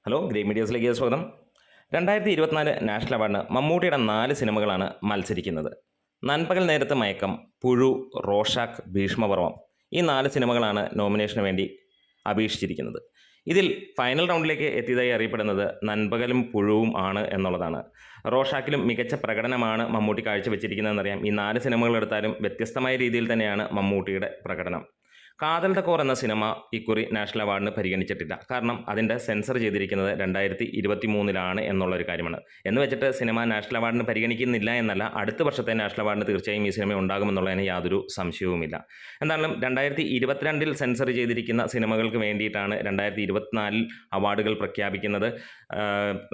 Hello great മീഡിയസിലേക്ക് സ്വാഗതം. 2024 national അവാർഡിന് മമ്മൂട്ടിയുടെ 4 സിനിമകളാണ് മത്സരിക്കുന്നത്. നൻപകൽ നേരത്ത് മയക്കം, പുഴു, റോഷാക്ക്, ഭീഷ്മപർവം ഈ 4 സിനിമകളാണ് നോമിനേഷന് വേണ്ടി അപേക്ഷിച്ചിരിക്കുന്നത്. ഇതിൽ ഫൈനൽ റൗണ്ടിലേക്ക് എത്തിയതായി അറിയപ്പെടുന്നത് നൻപകലും പുഴുവും ആണ് എന്നുള്ളതാണ്. റോഷാക്കിലും മികച്ച പ്രകടനമാണ് മമ്മൂട്ടി കാഴ്ചവെച്ചിരിക്കുന്നതെന്നറിയാം. ഈ 4 സിനിമകൾ എടുത്താലും വ്യത്യസ്തമായ രീതിയിൽ തന്നെയാണ് മമ്മൂട്ടിയുടെ പ്രകടനം. കാതൽ ടക്കോർ എന്ന സിനിമ ഇക്കുറി നാഷണൽ അവാർഡിന് പരിഗണിച്ചിട്ടില്ല. കാരണം അതിൻ്റെ സെൻസർ ചെയ്തിരിക്കുന്നത് 2023 എന്നുള്ളൊരു കാര്യമാണ്. എന്ന് വെച്ചിട്ട് സിനിമ നാഷണൽ അവാർഡിന് പരിഗണിക്കുന്നില്ല എന്നല്ല, അടുത്ത വർഷത്തെ നാഷണൽ അവാർഡിന് തീർച്ചയായും ഈ സിനിമ ഉണ്ടാകുമെന്നുള്ളതിന് യാതൊരു സംശയവുമില്ല. എന്തായാലും 2022 സെൻസർ ചെയ്തിരിക്കുന്ന സിനിമകൾക്ക് വേണ്ടിയിട്ടാണ് 2024 അവാർഡുകൾ പ്രഖ്യാപിക്കുന്നത്.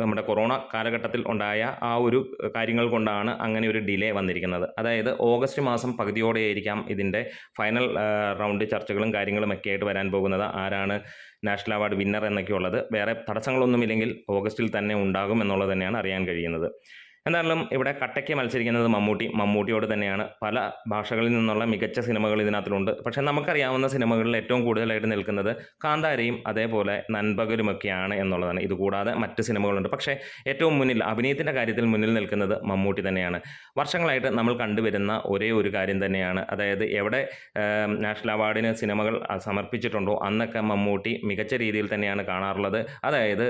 നമ്മുടെ കൊറോണ കാലഘട്ടത്തിൽ ഉണ്ടായ ആ ഒരു കാര്യങ്ങൾ കൊണ്ടാണ് അങ്ങനെ ഒരു ഡിലേ വന്നിരിക്കുന്നത്. അതായത് ഓഗസ്റ്റ് മാസം പകുതിയോടെയായിരിക്കാം ഇതിൻ്റെ ഫൈനൽ റൗണ്ട് ചർച്ചകളും കാര്യങ്ങളും ഒക്കെ ആയിട്ട് വരാൻ പോകുന്നത്. ആരാണ് നാഷണൽ അവാർഡ് വിന്നർ എന്നൊക്കെയുള്ളത് വേറെ തടസ്സങ്ങളൊന്നുമില്ലെങ്കിൽ ഓഗസ്റ്റിൽ തന്നെ ഉണ്ടാകും എന്നുള്ളത് തന്നെയാണ് അറിയാൻ കഴിയുന്നത്. എന്തായാലും ഇവിടെ കട്ടയ്ക്ക് മത്സരിക്കുന്നത് മമ്മൂട്ടിയോട് തന്നെയാണ്. പല ഭാഷകളിൽ നിന്നുള്ള മികച്ച സിനിമകൾ ഇതിനകത്തിലുണ്ട്. പക്ഷേ നമുക്കറിയാവുന്ന സിനിമകളിൽ ഏറ്റവും കൂടുതലായിട്ട് നിൽക്കുന്നത് കാന്താരയും അതേപോലെ നൻപകലുമൊക്കെയാണ് എന്നുള്ളതാണ്. ഇതുകൂടാതെ മറ്റ് സിനിമകളുണ്ട്. പക്ഷേ ഏറ്റവും മുന്നിൽ അഭിനയത്തിൻ്റെ കാര്യത്തിൽ മുന്നിൽ നിൽക്കുന്നത് മമ്മൂട്ടി തന്നെയാണ്. വർഷങ്ങളായിട്ട് നമ്മൾ കണ്ടുവരുന്ന ഒരേ ഒരു കാര്യം തന്നെയാണ്. അതായത് എവിടെ നാഷണൽ അവാർഡിന് സിനിമകൾ സമർപ്പിച്ചിട്ടുണ്ടോ അന്നൊക്കെ മമ്മൂട്ടി മികച്ച രീതിയിൽ തന്നെയാണ് കാണാറുള്ളത്. അതായത്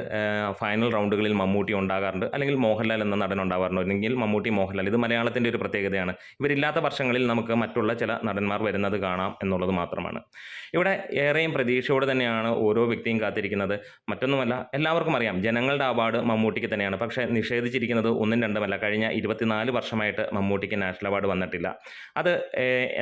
ഫൈനൽ റൗണ്ടുകളിൽ മമ്മൂട്ടി ഉണ്ടാകാറുണ്ട്, അല്ലെങ്കിൽ മോഹൻലാൽ എന്ന നടൻ ഉണ്ടാകാറുണ്ട്, അല്ലെങ്കിൽ മമ്മൂട്ടി, മോഹൻലാൽ. ഇത് മലയാളത്തിൻ്റെ ഒരു പ്രത്യേകതയാണ്. ഇവരില്ലാത്ത വർഷങ്ങളിൽ നമുക്ക് മറ്റുള്ള ചില നടന്മാർ വരുന്നത് കാണാം എന്നുള്ളത് മാത്രമാണ്. ഇവിടെ ഏറെയും പ്രതീക്ഷയോടെ തന്നെയാണ് ഓരോ വ്യക്തിയും കാത്തിരിക്കുന്നത്. മറ്റൊന്നുമല്ല, എല്ലാവർക്കും അറിയാം ജനങ്ങളുടെ അവാർഡ് മമ്മൂട്ടിക്ക് തന്നെയാണ്. പക്ഷേ നിഷേധിച്ചിരിക്കുന്നത് ഒന്നും രണ്ടുമല്ല, കഴിഞ്ഞ 24 വർഷമായിട്ട് മമ്മൂട്ടിക്ക് നാഷണൽ അവാർഡ് വന്നിട്ടില്ല. അത്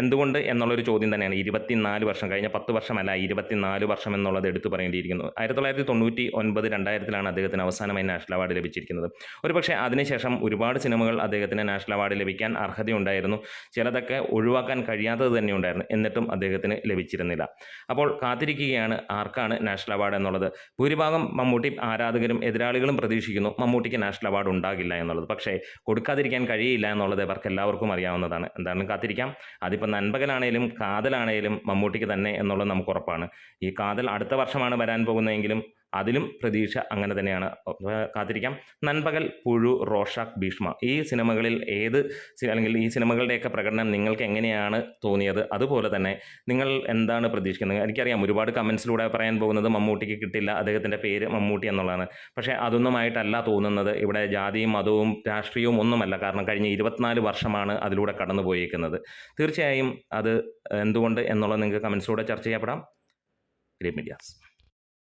എന്തുകൊണ്ട് എന്നുള്ളൊരു ചോദ്യം തന്നെയാണ്. 24 വർഷം, കഴിഞ്ഞ 10 വർഷമല്ല, 24 വർഷം എന്നുള്ളത് എടുത്തു പറയേണ്ടിയിരിക്കുന്നു. 1999 2000 അദ്ദേഹത്തിന് അവസാനമായി നാഷണൽ അവാർഡ് ലഭിച്ചിരിക്കുന്നത്. ഒരുപക്ഷെ അതിനുശേഷം ഒരുപാട് സിനിമകൾ അദ്ദേഹത്തിന് നാഷണൽ അവാർഡ് ലഭിക്കാൻ അർഹതയുണ്ടായിരുന്നു. ചിലതൊക്കെ ഒഴിവാക്കാൻ കഴിയാത്തത് തന്നെ ഉണ്ടായിരുന്നു. എന്നിട്ടും അദ്ദേഹത്തിന് ലഭിച്ചിരുന്നില്ല. അപ്പോൾ കാത്തിരിക്കുകയാണ് ആർക്കാണ് നാഷണൽ അവാർഡ് എന്നുള്ളത്. ഭൂരിഭാഗം മമ്മൂട്ടി ആരാധകരും എതിരാളികളും പ്രതീക്ഷിക്കുന്നു മമ്മൂട്ടിക്ക് നാഷണൽ അവാർഡ് ഉണ്ടാകില്ല എന്നുള്ളത്. പക്ഷേ കൊടുക്കാതിരിക്കാൻ കഴിയില്ല എന്നുള്ളത് അവർക്ക് എല്ലാവർക്കും അറിയാവുന്നതാണ്. എന്തായാലും കാത്തിരിക്കാം. അതിപ്പോൾ നൻപകലാണേലും കാതലാണേലും മമ്മൂട്ടിക്ക് തന്നെ എന്നുള്ളത് നമുക്ക് ഉറപ്പാണ്. ഈ കാതൽ അടുത്ത വർഷമാണ് വരാൻ പോകുന്നതെങ്കിലും അതിലും പ്രതീക്ഷ അങ്ങനെ തന്നെയാണ്. കാത്തിരിക്കാം. നൻപകൽ, പുഴു, റോഷാക്ക്, ഭീഷ്മ ഈ സിനിമകളിൽ അല്ലെങ്കിൽ ഈ സിനിമകളുടെയൊക്കെ പ്രകടനം നിങ്ങൾക്ക് എങ്ങനെയാണ് തോന്നിയത്? അതുപോലെ തന്നെ നിങ്ങൾ എന്താണ് പ്രതീക്ഷിക്കുന്നത്? എനിക്കറിയാം ഒരുപാട് കമൻസിലൂടെ പറയാൻ പോകുന്നത് മമ്മൂട്ടിക്ക് കിട്ടില്ല, അദ്ദേഹത്തിൻ്റെ പേര് മമ്മൂട്ടി എന്നുള്ളതാണ്. പക്ഷേ അതൊന്നുമായിട്ടല്ല തോന്നുന്നത്. ഇവിടെ ജാതിയും മതവും രാഷ്ട്രീയവും ഒന്നുമല്ല. കാരണം കഴിഞ്ഞ 24 വർഷമാണ് അതിലൂടെ കടന്നു പോയിരിക്കുന്നത്. തീർച്ചയായും അത് എന്തുകൊണ്ട് എന്നുള്ളത് നിങ്ങൾക്ക് കമൻസിലൂടെ ചർച്ച ചെയ്യപ്പെടാം. Great medias.